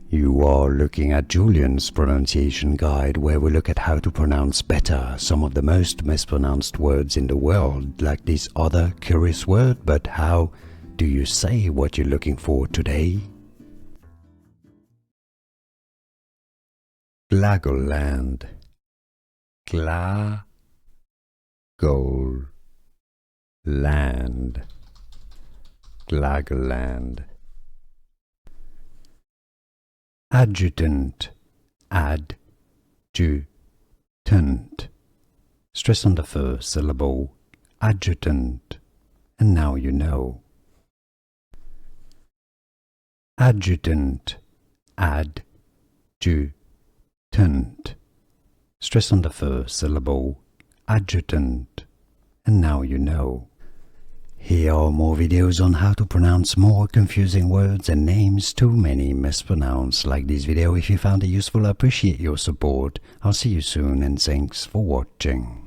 You are looking at Julian's pronunciation guide, where we look at how to pronounce better some of the most mispronounced words in the world, like this other curious word. But how do you say what you're looking for today? Glaggleland. Glaggleland. Glaggleland. Adjutant. Adjutant. Stress on the first syllable. Adjutant. And now you know. Adjutant. Adjutant. Stress on the first syllable. Adjutant. And now you know. Here are more videos on how to pronounce more confusing words and names too many mispronounced. Like this video if you found it useful. I appreciate your support. I'll see you soon and thanks for watching.